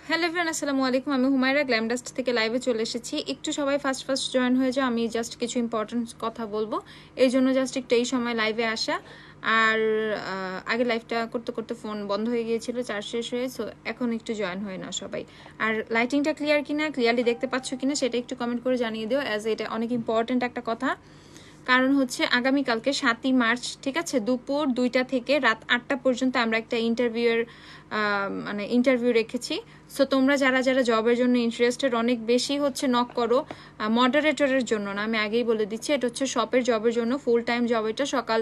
Hello everyone, আসসালামু আলাইকুম। আমি হুমায়রা গ্ল্যামডাস্ট থেকে লাইভে চলে এসেছি। একটু সবাই ফার্স্ট জয়েন হয়ে যাও, আমি জাস্ট কিছু ইম্পর্টেন্ট কথা বলবো, এই জন্য জাস্ট একটু এই সময় লাইভে আসা। আর আগে লাইভটা করতে করতে ফোন বন্ধ হয়ে গিয়েছিল, চার্জ শেষ হয়ে, সো এখন একটু জয়েন হয়ে না সবাই। আর লাইটিংটা ক্লিয়ার কিনা, ক্লিয়ারলি দেখতে পাচ্ছ কিনা সেটা একটু কমেন্ট করে জানিয়ে দিও, অ্যাজ এটা অনেক ইম্পর্টেন্ট একটা কথা। কারণ হচ্ছে আগামীকালকে 7ই মার্চ, ঠিক আছে, দুপুর 2টা থেকে রাত 8টা পর্যন্ত আমরা একটা ইন্টারভিউ রেখেছি। সো তোমরা যারা যারা জবের জন্য ইন্টারেস্টেড, অনেক বেশি হচ্ছে নক করো। মডারেটরের জন্য না, আমি আগেই বলে দিচ্ছি, এটা হচ্ছে শপের জবের জন্য, ফুল টাইম জব। এটা সকাল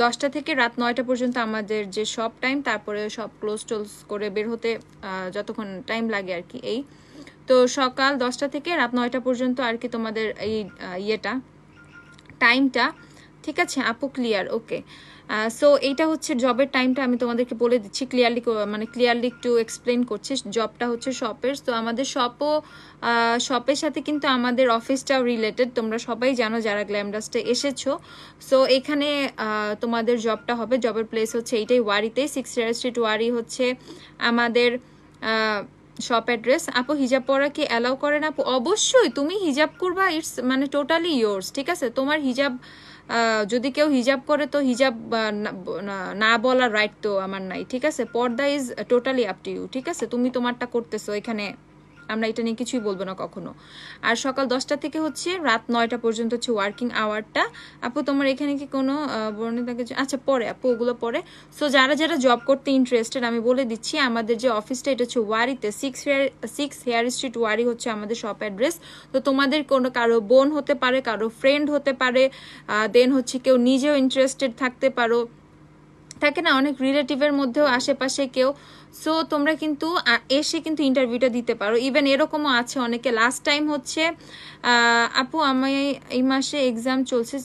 10টা থেকে রাত 9টা পর্যন্ত আমাদের যে শপ টাইম, তারপরে সব ক্লোজ টোলস করে বের হতে যতক্ষণ টাইম লাগে আর কি। এই তো সকাল 10টা থেকে রাত 9টা পর্যন্ত আর কি তোমাদের এই টাইমটা, ঠিক আছে আপু? ক্লিয়ার, ওকে। সো এইটা হচ্ছে জবের টাইমটা, আমি তোমাদেরকে বলে দিচ্ছি ক্লিয়ারলি, মানে ক্লিয়ারলি একটু এক্সপ্লেন করছি। জবটা হচ্ছে শপের, তো আমাদের শপের সাথে কিন্তু আমাদের অফিসটাও রিলেটেড, তোমরা সবাই জানো যারা গ্ল্যামডাস্টে এসেছো। সো এখানে তোমাদের জবটা হবে, জবের প্লেস হচ্ছে এইটাই, ওয়ারিতে, 6 ইয়ার স্ট্রিট, ওয়ারি হচ্ছে আমাদের শপ অ্যাড্রেস। আপু হিজাব পরা কি অ্যালাউ করে না? আপু অবশ্যই তুমি হিজাব করবা, ইটস মানে টোটালি ইয়োর্স, ঠিক আছে? তোমার হিজাব, যদি কেউ হিজাব করে তো হিজাব না বলার রাইট তো আমার নাই, ঠিক আছে? পর্দা is totally up to you, ঠিক আছে? তুমি তোমারটা করতেছো, এখানে আমরা এটা নিয়ে কিছুই বলবো না কখনো। আর সকাল 10টা থেকে হচ্ছে রাত 9টা পর্যন্ত হচ্ছে ওয়ার্কিং আওয়ারটা। আপু তোমার এখানে কি কোনো বর্ণিতাকে, আচ্ছা পরে আপু ওগুলো পরে। সো যারা যারা জব করতে ইন্টারেস্টেড, আমি বলে দিচ্ছি আমাদের যে অফিসটা, এটা হচ্ছে ওয়ারিতে, 6 হেয়ার স্ট্রিট, ওয়ারি হচ্ছে আমাদের শপ অ্যাড্রেস। তো তোমাদের কোনো কারো বোন হতে পারে, কারো ফ্রেন্ড হতে পারে, দেন হচ্ছে কেউ নিজেও ইন্টারেস্টেড থাকতে পারো, থাকে না অনেক রিলেটিভের মধ্যেও আশেপাশে কেউ। সো তোমরা কিন্তু এসে কিন্তু ইন্টারভিউটা দিতে পারো। ইভেন এরকমও আছে অনেকে, লাস্ট টাইম হচ্ছে আপু আমি এই মাসে এক্সাম চলছে,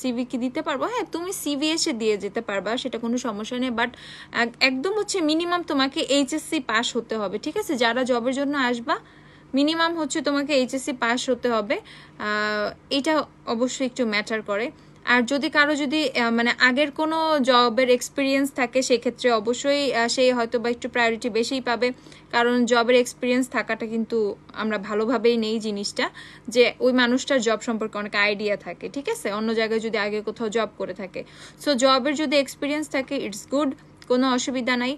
সিভি কি দিতে পারবো? হ্যাঁ, তুমি সিভি এসে দিয়ে যেতে পারবা, সেটা কোনো সমস্যা নেই। বাট একদম হচ্ছে মিনিমাম তোমাকে এইচএসসি পাস হতে হবে, ঠিক আছে? যারা জবের জন্য আসবা মিনিমাম হচ্ছে তোমাকে এইচএসসি পাস হতে হবে, এটা অবশ্যই একটু ম্যাটার করে। আর যদি কারো যদি মানে আগের কোনো জবের এক্সপিরিয়েন্স থাকে, সেক্ষেত্রে অবশ্যই সে হয়তো বা একটু প্রায়োরিটি বেশিই পাবে, কারণ জবের এক্সপিরিয়েন্স থাকাটা কিন্তু আমরা ভালোভাবেই নেই জিনিসটা, যে ওই মানুষটার জব সম্পর্কে অনেক আইডিয়া থাকে, ঠিক আছে? অন্য জায়গায় যদি আগে কোথাও জব করে থাকে, সো জবের যদি এক্সপিরিয়েন্স থাকে ইটস গুড, কোনো অসুবিধা নাই।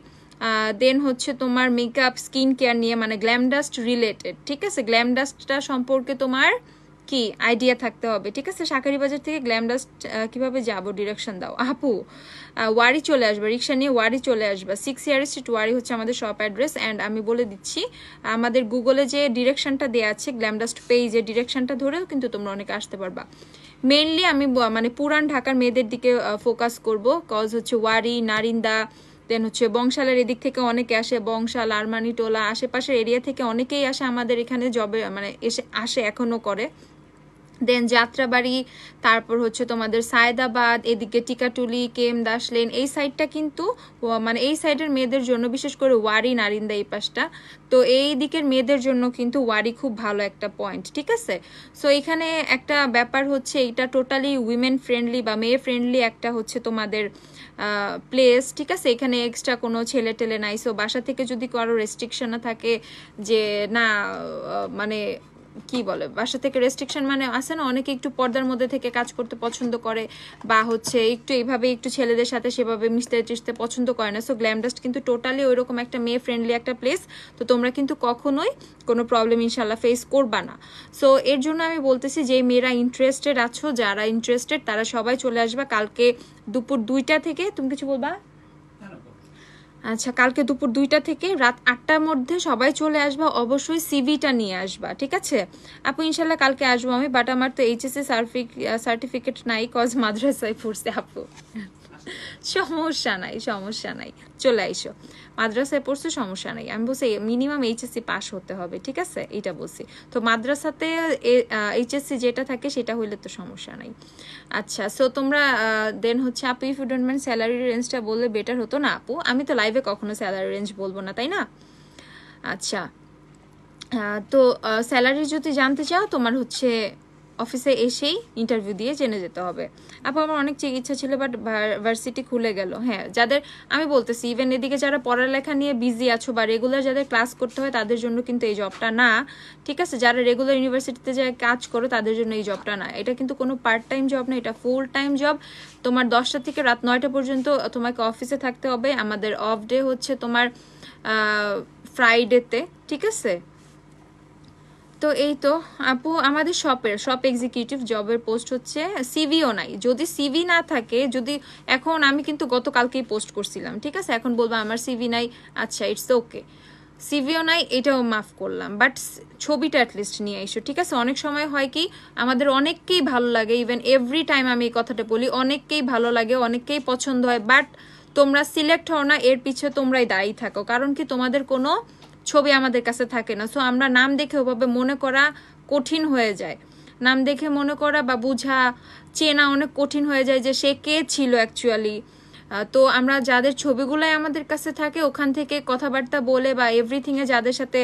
দেন হচ্ছে তোমার মেকআপ, স্কিন কেয়ার নিয়ে, মানে গ্ল্যামডাস্ট রিলেটেড, ঠিক আছে? গ্ল্যামডাস্টটা সম্পর্কে তোমার কি আইডিয়া থাকতে হবে, ঠিক আছে? শাকারি বাজার থেকে গ্ল্যামডাস্ট কিভাবে যাব, ডিরেকশন দাও আপু। ওয়ারি চলে আসবে, রিক্সা নিয়ে ওয়ারি চলে আসবে, 6 ইয়ার স্ট্রিট, ওয়ারি হচ্ছে আমাদের শপ অ্যাড্রেস। অ্যান্ড আমি বলে দিচ্ছি আমাদের গুগলে যে ডিরেকশনটা দেওয়া আছে, গ্ল্যামডাস্ট পেজে ডিরেকশনটা ধরেও কিন্তু তোমরা অনেকে আসতে পারবা। মেইনলি আমি মানে পুরান ঢাকার মেয়েদের দিকে ফোকাস করব, কজ হচ্ছে ওয়ারি, নারিন্দা, দেন হচ্ছে বংশালের এদিক থেকে অনেকে আসে, বংশাল, আরমানিটোলা, আশেপাশের এরিয়া থেকে অনেকেই আসে আমাদের এখানে জবে, মানে আসে এখনো করে। দেন যাত্রাবাড়ি, তারপর হচ্ছে তোমাদের সায়দাবাদ, এদিকে টিকাটুলি, কেম দাস লেন, এই সাইডটা কিন্তু মানে এই সাইডের মেয়েদের জন্য, বিশেষ করে ওয়ারি, নারিন্দা, এই পাশটা, তো এই দিকের মেয়েদের জন্য কিন্তু ওয়ারি খুব ভালো একটা পয়েন্ট, ঠিক আছে? সো এখানে একটা ব্যাপার হচ্ছে, এটা টোটালি উইমেন ফ্রেন্ডলি বা মেয়ে ফ্রেন্ডলি একটা হচ্ছে তোমাদের প্লেস, ঠিক আছে? এখানে এক্সট্রা কোনো ছেলে টেলে নাই। সো বাসা থেকে যদি কারো রেস্ট্রিকশন থাকে যে না, মানে কি বলে, বাসা থেকে রেস্ট্রিকশন মানে আছে না, অনেকে একটু পর্দার মধ্যে থেকে কাজ করতে পছন্দ করে, বা হচ্ছে একটু এইভাবে একটু ছেলেদের সাথে সেভাবে মিশতে টিশতে পছন্দ করে না। সো গ্ল্যামডাস্ট কিন্তু টোটালি ওইরকম একটা মেয়ে ফ্রেন্ডলি একটা প্লেস, তো তোমরা কিন্তু কখনোই কোনো প্রবলেম ইনশাল্লাহ ফেস করবা না। সো এর জন্য আমি বলতেছি যে মেয়েরা ইন্টারেস্টেড আছো, যারা ইন্টারেস্টেড তারা সবাই চলে আসবা কালকে দুপুর 2টা থেকে। তুমি কিছু বলবা? আচ্ছা, কালকে দুপুর 2টা থেকে রাত 8টার মধ্যে সবাই চলে আসবা, অবশ্যই সিভিটা নিয়ে আসবা, ঠিক আছে? আপু ইনশাল্লাহ কালকে আসবো আমি, বাট আমার তো এইচএসসি সার্টিফিকেট নাই, কজ মাদ্রাসায় পড়ছে আপু। সমস্যা নাই, সমস্যা নাই, চলে আইসো, মাদ্রাসায় পড়ছে, সমস্যা নাই। আমি বলছি মিনিমাম এইচএসসি পাস হতে হবে, ঠিক আছে? এইটা বলছি। তো মাদ্রাসাতে এইচএসসি যেটা থাকে সেটা হইলে তো সমস্যা নাই। আচ্ছা, সো তোমরা দেন হচ্ছে আপু if you don't mind salary রেঞ্জটা বললে বেটার হতো না আপু? আমি তো লাইভে কখনো স্যালারি রেঞ্জ বলবো না, তাই না? আচ্ছা, তো স্যালারি যদি জানতে চাও তোমার হচ্ছে অফিসে এসেই ইন্টারভিউ দিয়ে জেনে যেতে হবে। আপু আমার অনেক ইচ্ছা ছিল বাট ভার্সিটি খুলে গেল। হ্যাঁ, যাদের আমি বলতেছি ইভেন এদিকে যারা পড়ালেখা নিয়ে বিজি আছো বা রেগুলার যাদের ক্লাস করতে হয় তাদের জন্য কিন্তু এই জবটা না, ঠিক আছে? যারা রেগুলার ইউনিভার্সিটিতে যায় কাজ করো তাদের জন্য এই জবটা না। এটা কিন্তু কোনো পার্ট টাইম জব না, এটা ফুল টাইম জব। তোমার 10টা থেকে রাত 9টা পর্যন্ত তোমাকে অফিসে থাকতে হবে। আমাদের অফ ডে হচ্ছে তোমার ফ্রাইডেতে, ঠিক আছে? তো এই তো আপু আমাদের শপ এক্সিকিউটিভ জবের পোস্ট হচ্ছে, সিভিও নাই। যদি সিভি না থাকে, যদি এখন আমি কিন্তু গতকালকেই পোস্ট করছিলাম, ঠিক আছে? এখন বলবো আমার সিভি নাই, আচ্ছা ইটস ওকে, সিভিও নাই এটাও মাফ করলাম, বাট ছবিটা অ্যাটলিস্ট নিয়ে এসো, ঠিক আছে? অনেক সময় হয় কি আমাদের অনেককেই ভালো লাগে, ইভেন এভরি টাইম আমি এই কথাটা বলি, অনেককেই ভালো লাগে, অনেককেই পছন্দ হয়, বাট তোমরা সিলেক্ট হও না, এর পিছে তোমরাই দায়ী থাকো। কারণ কি তোমাদের কোনো ছবি আমাদের কাছে থাকে না। সো আমরা নাম দেখে ওভাবে মনে করা কঠিন হয়ে যায়, নাম দেখে মনে করা বা বুঝা চেনা অনেক কঠিন হয়ে যায় যে সে কে ছিল অ্যাকচুয়ালি। তো আমরা যাদের ছবিগুলাই আমাদের কাছে থাকে ওখান থেকে কথাবার্তা বলে বা এভরিথিংয়ে যাদের সাথে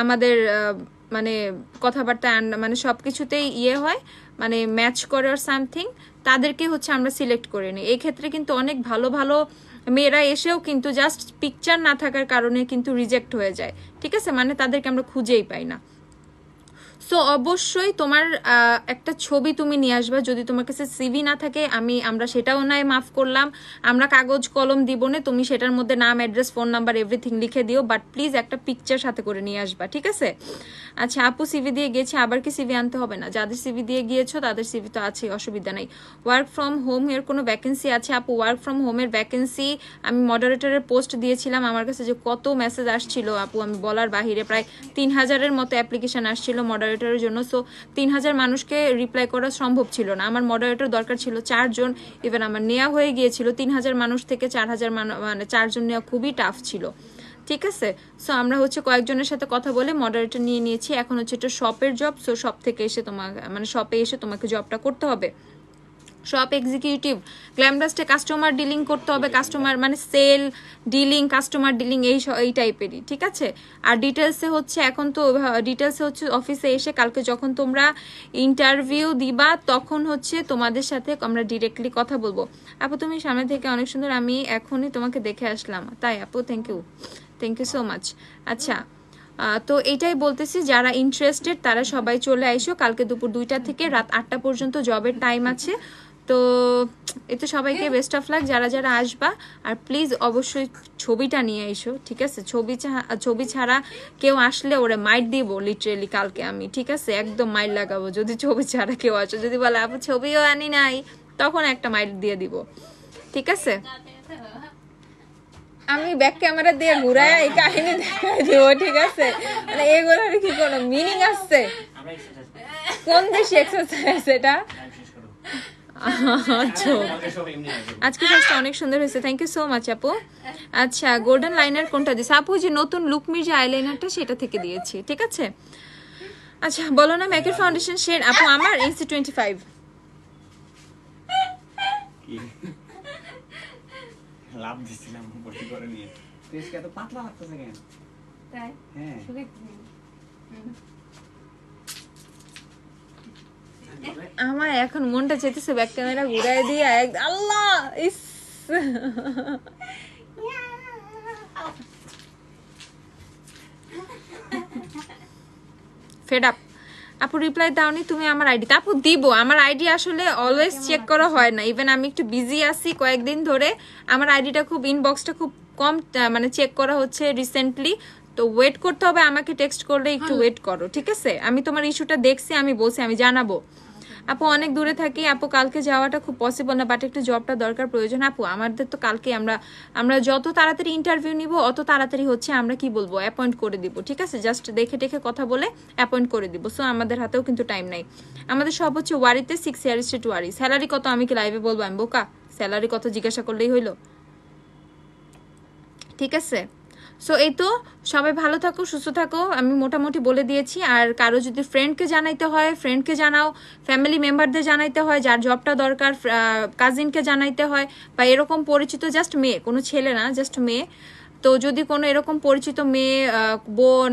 আমাদের মানে কথাবার্তা মানে সব কিছুতেই ইয়ে হয়, মানে ম্যাচ করে আর সামথিং, তাদেরকে হচ্ছে আমরা সিলেক্ট করে নিই। এই ক্ষেত্রে কিন্তু অনেক ভালো ভালো মেয়েরা এসেও কিন্তু জাস্ট পিকচার না থাকার কারণে কিন্তু রিজেক্ট হয়ে যায়, ঠিক আছে? মানে তাদেরকে আমরা খুঁজেই পাই না। সো অবশ্যই তোমার একটা ছবি তুমি নিয়ে আসবা। যদি তোমার কাছে সিভি না থাকে আমরা সেটাও নয় মাফ করলাম, আমরা কাগজ কলম দিব না, তুমি সেটার মধ্যে নাম, অ্যাড্রেস, ফোন নাম্বার এভরিথিং লিখে দিও, বাট প্লিজ একটা পিকচার সাথে করে নিয়ে আসবা, ঠিক আছে? আচ্ছা আপু সিভি দিয়ে গিয়েছে, আবার কি সিভি আনতে হবে না? যাদের সিভি দিয়ে গিয়েছো তাদের সিভি তো আছে, অসুবিধা নেই। ওয়ার্ক ফ্রম হোম এর কোনো ভ্যাকেন্সি আছে? আপু ওয়ার্ক ফ্রম হোমের ভ্যাকেন্সি আমি মডারেটরের পোস্ট দিয়েছিলাম, আমার কাছে যে কত মেসেজ আসছিল আপু আমি বলার বাহিরে, প্রায় 3000-এর মতো অ্যাপ্লিকেশন আসছিল মডারেটরের জন্য। সো 3000 মানুষকে রিপ্লাই করা সম্ভব ছিল না, আমার মডারেটর দরকার ছিল 4 জন, ইভেন আমার নেওয়া হয়ে গিয়েছিল 3000 মানুষ থেকে 4000 মানে 4 জন নেওয়া খুবই টাফ ছিল, ঠিক আছে? সো আমরা হচ্ছে কয়েকজনের সাথে কথা বলে মডারেটর নিয়ে নিয়েছি। এখন হচ্ছে এটা শপের জব, সো শপ থেকে এসে তোমার মানে শপে এসে তোমাকে জবটা করতে হবে। শপ এক্সিকিউটিভ গ্ল্যামডাস্টে কাস্টমার ডিলিং করতে হবে, কাস্টমার মানে সেল ডিলিং, কাস্টমার ডিলিং এই টাইপেরই, ঠিক আছে? আর ডিটেলসে হচ্ছে এখন তো ডিটেলসে হচ্ছে অফিসে এসে কালকে যখন তোমরা ইন্টারভিউ দিবা তখন হচ্ছে তোমাদের সাথে আমরা ডিরেক্টলি কথা বলবো। আপু তুমি সামনে থেকে অনেক সুন্দর, আমি এখনই তোমাকে দেখে আসলাম। তাই আপু থ্যাংক ইউ সো মাচ। আচ্ছা তো এইটাই বলতেছি, যারা ইন্টারেস্টেড তারা সবাই চলে আইসো, কালকে দুপুর 2টা থেকে রাত 8টা পর্যন্ত জবের টাইম আছে। তো এতে সবাইকে বেস্ট অফ লাক যারা যারা আসবা। আর প্লিজ অবশ্যই ছবিটা নিয়ে এসো, ঠিক আছে? ছবি ছাড়া কেউ আসলে ওরে মাইট দিব লিটারেলি কালকে আমি, ঠিক আছে? একদম মাইট লাগাবো যদি ছবি ছাড়া কেউ আসো। যদি বলে আপু ছবিও আনি নাই, তখন একটা মাইট দিয়ে দিব, ঠিক আছে? আমি ব্যাক ক্যামেরা দিয়ে ঘুরায় এই কাহিনী দেখা দিব, ঠিক আছে? মানে এগুলোর কি কোনো মিনিং আছে? কোন দেশে এক্সারসাইজ এটা? আজকে সাজটা অনেক সুন্দর হয়েছে, থ্যাংক ইউ সো মাচ আপু। আচ্ছা গোল্ডেন লাইনার কোনটা দিছে আপু? যে নতুন লুকমির যে আইলাইনারটা সেটা থেকে দিয়েছি, ঠিক আছে? আচ্ছা বলো না ম্যাকের ফাউন্ডেশন শেড আপু আমার NC25 লাভ দিছিলাম বটি করে নিয়ে টেস্ট এত পাতলা লাগতেছে কেন? তাই হ্যাঁ আমার এখন মনটা চেতেছে ব্যাক ক্যামেরা ঘুরাই দিয়ে আল্লাহ ইস ফেড আপ। আপু রিপ্লাই দাওনি তুমি আমার আইডি? আপু দিব, আমার আইডি আসলে অলওয়েজ চেক করা হয় না, ইভেন আমি একটু বিজি আছি কয়েকদিন ধরে, আমার আইডিটা খুব ইনবক্সটা খুব কম মানে চেক করা হচ্ছে রিসেন্টলি। তো ওয়েট করতে হবে, আমাকে টেক্সট করলে একটু ওয়েট করো, ঠিক আছে? আমি তোমার ইস্যুটা দেখছি, আমি বলছি আমি জানাবো। আপু অনেক দূরে থাকি আপু, কালকে যাওয়াটা খুব পসিবল না, বাট একটু জবটা দরকার প্রয়োজন। আপু আমাদের তো কালকে আমরা যত তাড়াতাড়ি ইন্টারভিউ নিব অত তাড়াতাড়ি হচ্ছে আমরা কি বলবো অ্যাপয়েন্ট করে দিব, ঠিক আছে? জাস্ট দেখে টেখে কথা বলে অ্যাপয়েন্ট করে দিব। সো আমাদের হাতেও কিন্তু টাইম নাই। আমাদের সব হচ্ছে ওয়ারিতে 6 ইয়ার স্ট্রিট ওয়ারি। স্যালারি কত আমি কি লাইভে বলবো? আমি বোকা? স্যালারি কত জিজ্ঞাসা করলেই হইলো, ঠিক আছে? সো এই তো সবাই ভালো থাকো, সুস্থ থাকো, আমি মোটামুটি বলে দিয়েছি। আর কারো যদি ফ্রেন্ডকে জানাইতে হয় ফ্রেন্ডকে জানাও, ফ্যামিলি মেম্বারদের জানাইতে হয়, যার জবটা দরকার কাজিনকে জানাইতে হয়, বা এরকম পরিচিত জাস্ট মেয়ে, কোনো ছেলে না, জাস্ট মেয়ে। তো যদি কোনো এরকম পরিচিত মেয়ে, বোন,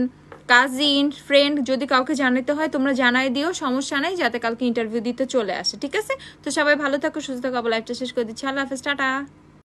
কাজিন ফ্রেন্ড যদি কাউকে জানাতে হয় তোমরা জানাই দিও, সমস্যা নাই, যাতে কালকে ইন্টারভিউ দিতে চলে আসে, ঠিক আছে? তো সবাই ভালো থাকো, সুস্থ থাকো, লাইফটা শেষ করে দিচ্ছি। আল্লাহ হাফেজ, টাটা।